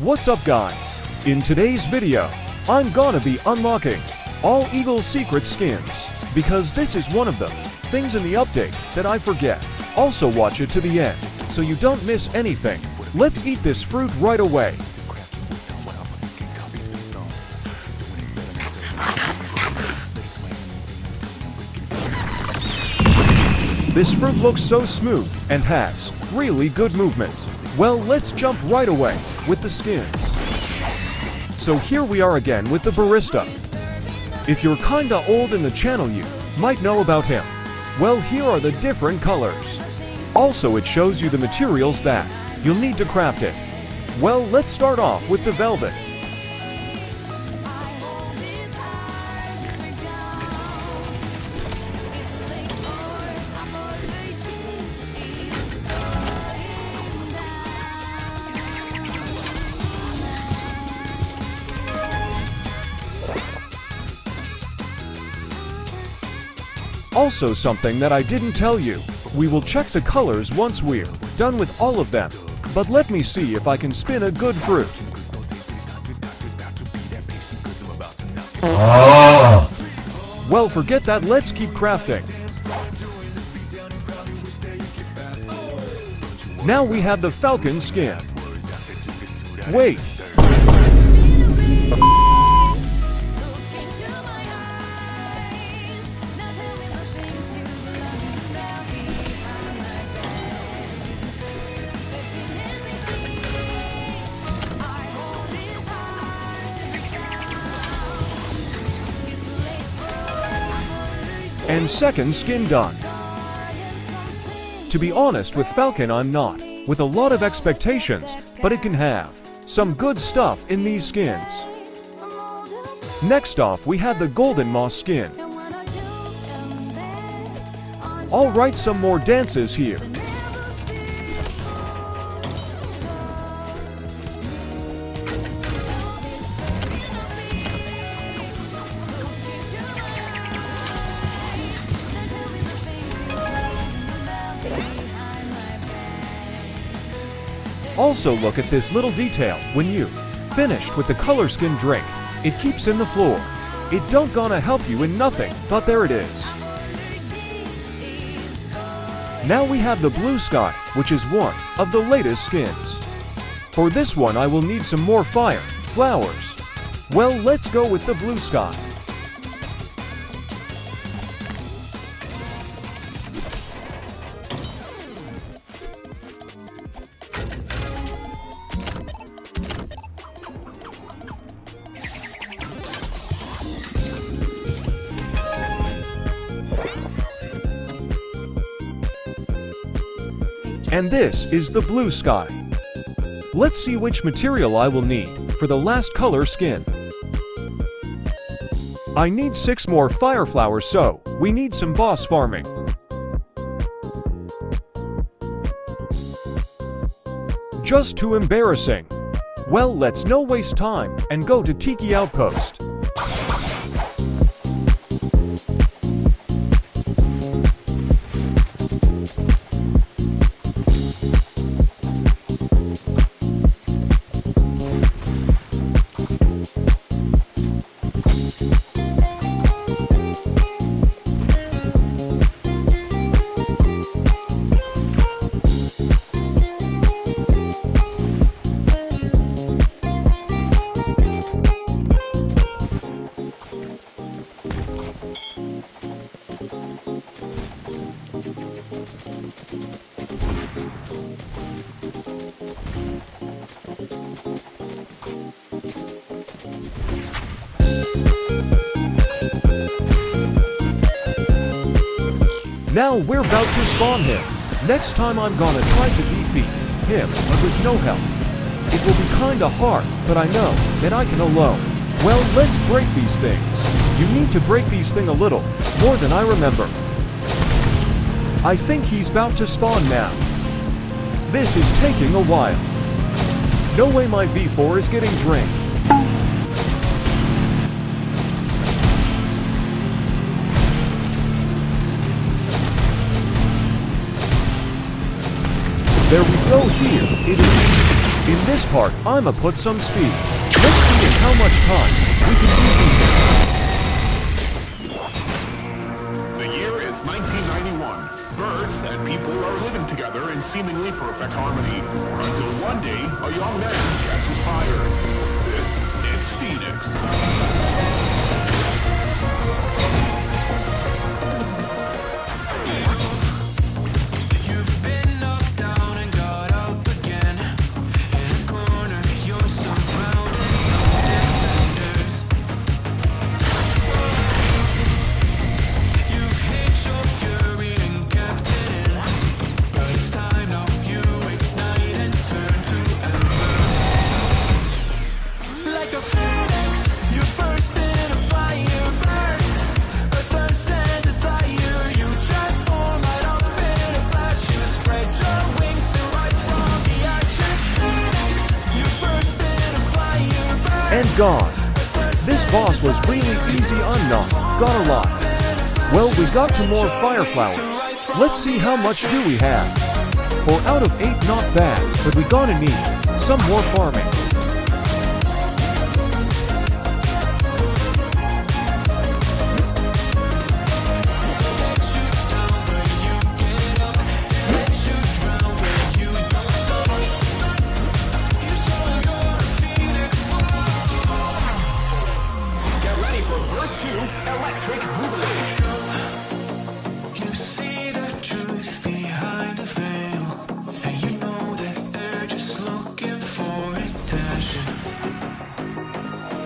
What's up guys? In today's video, I'm gonna be unlocking all Eagle Secret skins, because this is one of the things in the update that I forget. Also watch it to the end, so you don't miss anything. Let's eat this fruit right away. This fruit looks so smooth and has really good movement. Well, let's jump right away with the skins. So here we are again with the barista. If you're kinda old in the channel, you might know about him. Well, here are the different colors. Also, it shows you the materials that you'll need to craft it. Well, let's start off with the velvet. Also, something that I didn't tell you, we will check the colors once we're done with all of them. But let me see if I can spin a good fruit. Well, forget that, let's keep crafting. Now we have the falcon skin. Wait. And second skin done. To be honest, with Falcon I'm not with a lot of expectations, but it can have some good stuff in these skins. Next off we have the golden moss skin. Alright, some more dances here. Also look at this little detail. When you finished with the color skin drink, it keeps in the floor. It don't gonna help you in nothing, but there it is. Now we have the blue sky, which is one of the latest skins. For this one I will need some more fire, flowers. Well, let's go with the blue sky. And this is the blue sky. Let's see which material I will need for the last color skin. I need 6 more fire flowers, so we need some boss farming. Just too embarrassing. Well, let's no waste time and go to Tiki Outpost. Now we're about to spawn him. Next time I'm gonna try to defeat him, but with no help. It will be kinda hard, but I know that I can alone. Well, let's break these things. You need to break these things a little more than I remember. I think he's about to spawn now. This is taking a while. No way my V4 is getting drained. There we go, here it is. In this part, I'ma put some speed. Let's see in how much time we can beat these. The year is 1991. Birds and people are living together in seemingly perfect harmony. Until one day, a young man catches fire. This is Phoenix. And gone. This boss was really easy unknown, got a lot. Well, we got to more fire flowers. Let's see how much do we have. 4 out of 8, not bad, but we gonna need some more farming.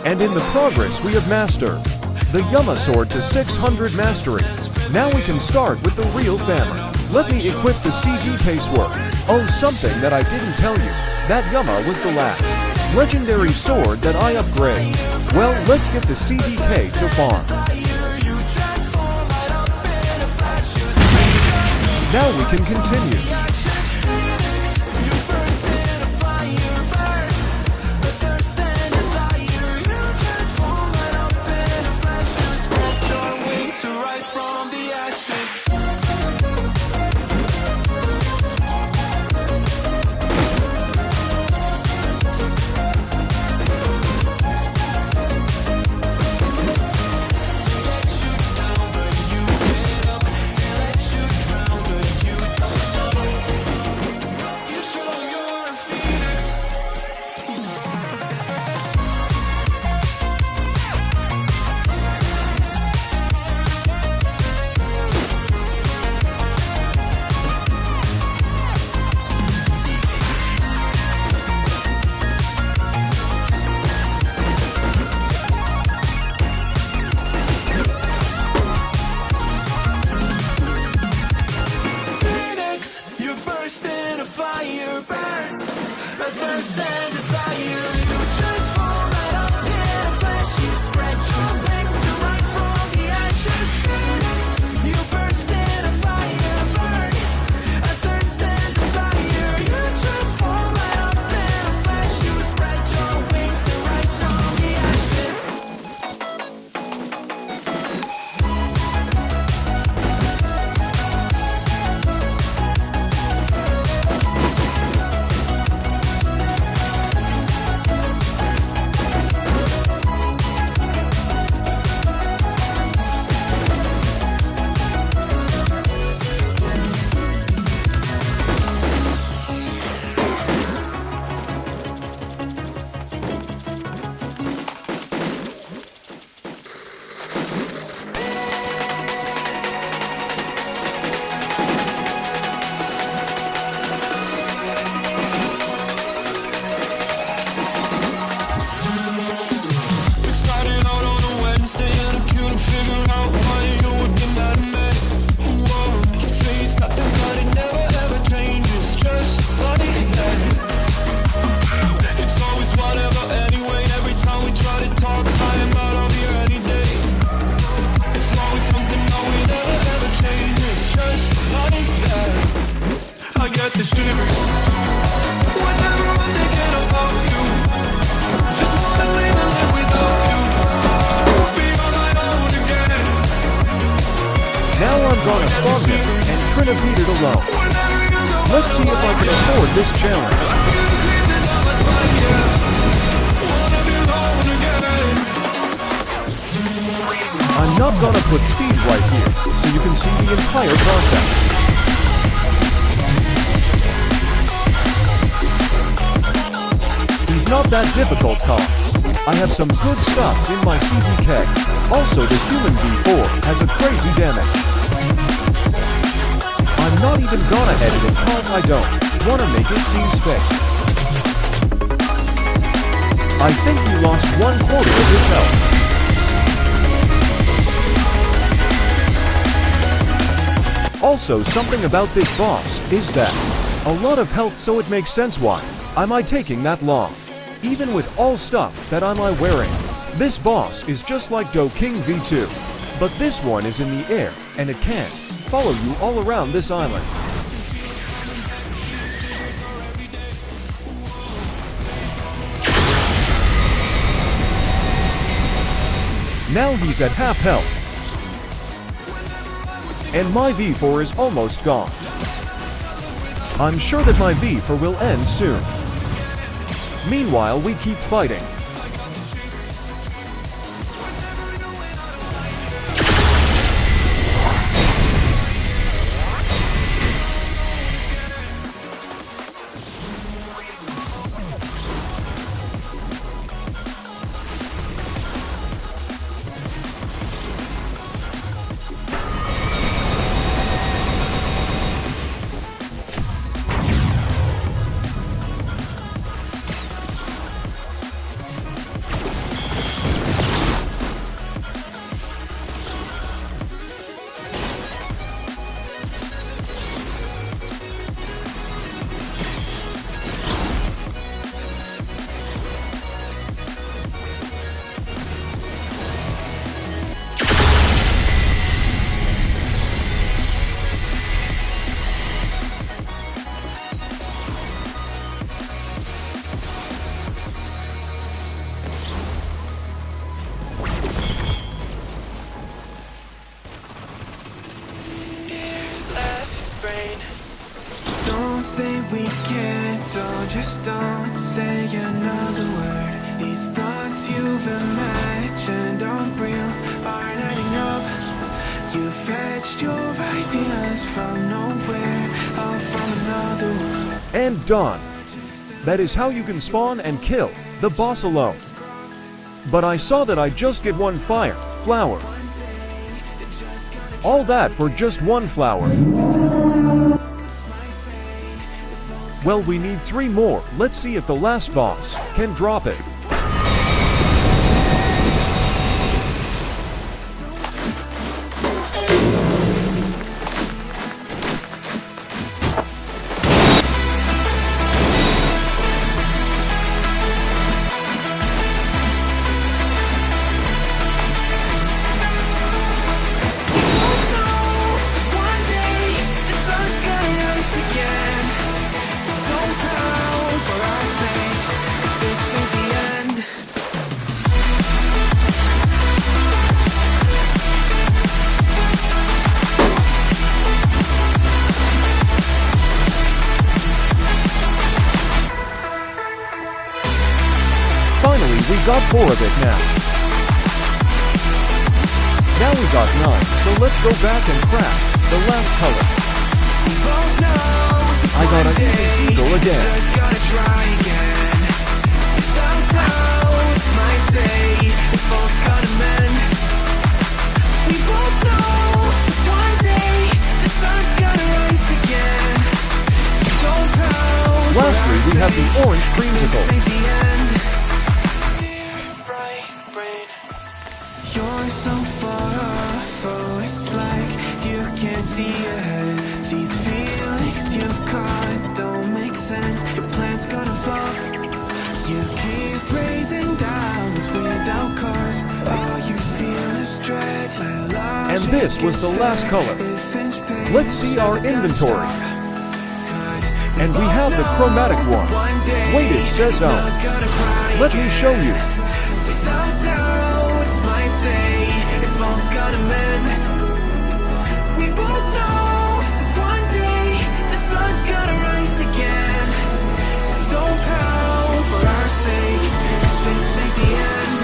And in the progress we have mastered the Yama sword to 600 mastery. Now we can start with the real hammer. Let me equip the CD casework. Oh, something that I didn't tell you. That Yama was the last legendary sword that I upgrade. Well, let's get the CDK to farm. Now we can continue. gonna stop him and Trina beat it alone. Let's see if I can afford this challenge. I'm not gonna put speed right here, so you can see the entire process. He's not that difficult, cops. I have some good stuffs in my CDK. Also, the human V4 has a crazy damage. I'm not even gonna edit it cause I don't wanna make it seem fake. I think he lost 1/4 of his health. Also, something about this boss is that a lot of health, so it makes sense why am I taking that long. Even with all stuff that am I wearing, this boss is just like King V2, but this one is in the air and it can follow you all around this island. Now he's at half health. And my V4 is almost gone. I'm sure that my V4 will end soon. Meanwhile, we keep fighting. Don't say we can't, oh, just don't say another word. These thoughts you've imagined aren't real, aren't adding up. You fetched your ideas from nowhere, or from another world. And done. That is how you can spawn and kill the boss alone. But I saw that I just get one flower. All that for just one flower. Well, we need 3 more. Let's see if the last boss can drop it. Finally, we got 4 of it now. Now we got 9, so let's go back and craft the last color. I got an eagle again. Lastly, we have the orange creamsicle. You're so far off, oh, it's like you can't see ahead. These feelings you've caught don't make sense. Your plan's gonna flop. You keep raising doubts without cause. All you feel is dread. And this was the last color. Let's see our inventory. And we have the chromatic one. Wait, it says on. Let me show you. We both know that one day the sun's gonna rise again. So don't pout for our sake, 'cause this ain't the end.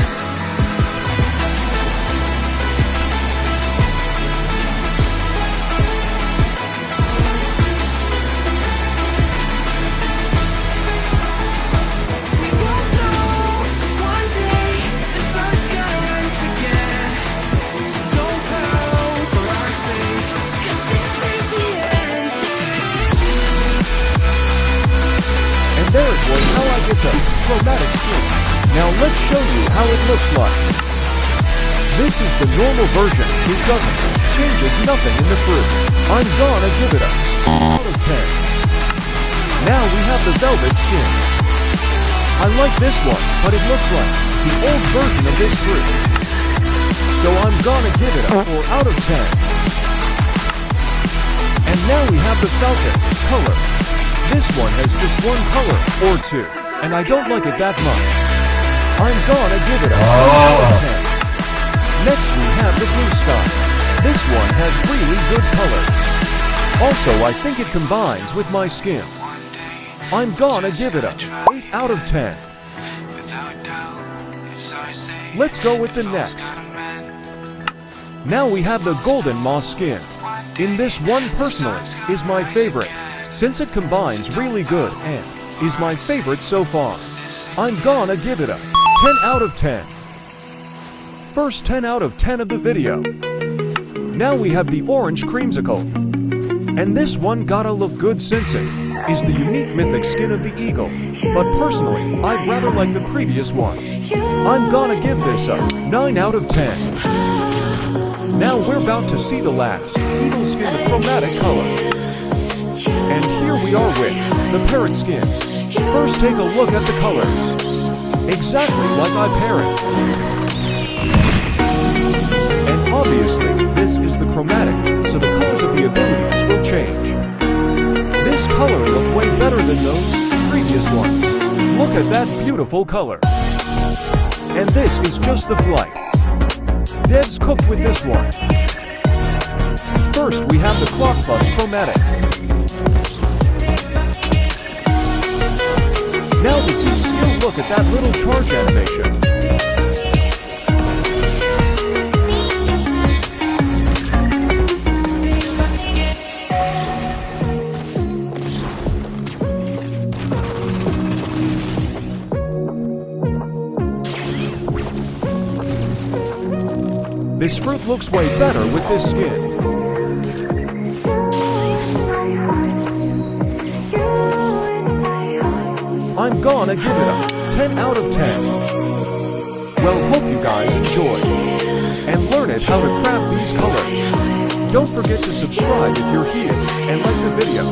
was how I get the chromatic skin. Now let's show you how it looks like. This is the normal version. It doesn't changes nothing in the fruit. I'm gonna give it a out of 10. Now we have the velvet skin. I like this one, but it looks like the old version of this fruit. So I'm gonna give it a 4 out of 10. And now we have the falcon color. This one has just one color or two, and I don't like it that much. I'm gonna give it a 4 out of 10. Next we have the blue sky. This one has really good colors. Also, I think it combines with my skin. I'm gonna give it a 8 out of 10. Let's go with the next. Now we have the golden moss skin. In this one personally is my favorite, since it combines really good and is my favorite so far. I'm gonna give it a 10 out of 10. First 10 out of 10 of the video. Now we have the orange creamsicle. And this one gotta look good since it is the unique mythic skin of the eagle. But personally, I'd rather like the previous one. I'm gonna give this a 9 out of 10. Now we're about to see the last eagle skin, the chromatic color. And here we are with the parrot skin. First take a look at the colors. Exactly like my parrot. And obviously, this is the chromatic, so the colors of the abilities will change. This color looked way better than those previous ones. Look at that beautiful color. And this is just the flight. Devs cooked with this one. First, we have the clock bus chromatic. Now this is skill. Look at that little charge animation. This fruit looks way better with this skin. I'm gonna give it a 10 out of 10. Well, hope you guys enjoyed and learn it how to craft these colors. Don't forget to subscribe if you're here and like the video.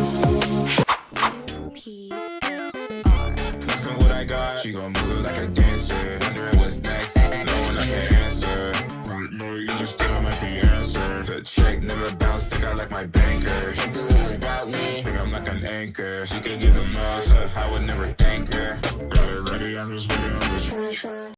What I got, she gon' move like a dancer. Wondering what's next, knowing I can't answer. No, you just still like the answer. The check never bounced, think I like my banker. She do it without me, think I'm like an anchor. She could give the most, I would never thank her. Got it ready, I'm just waiting on the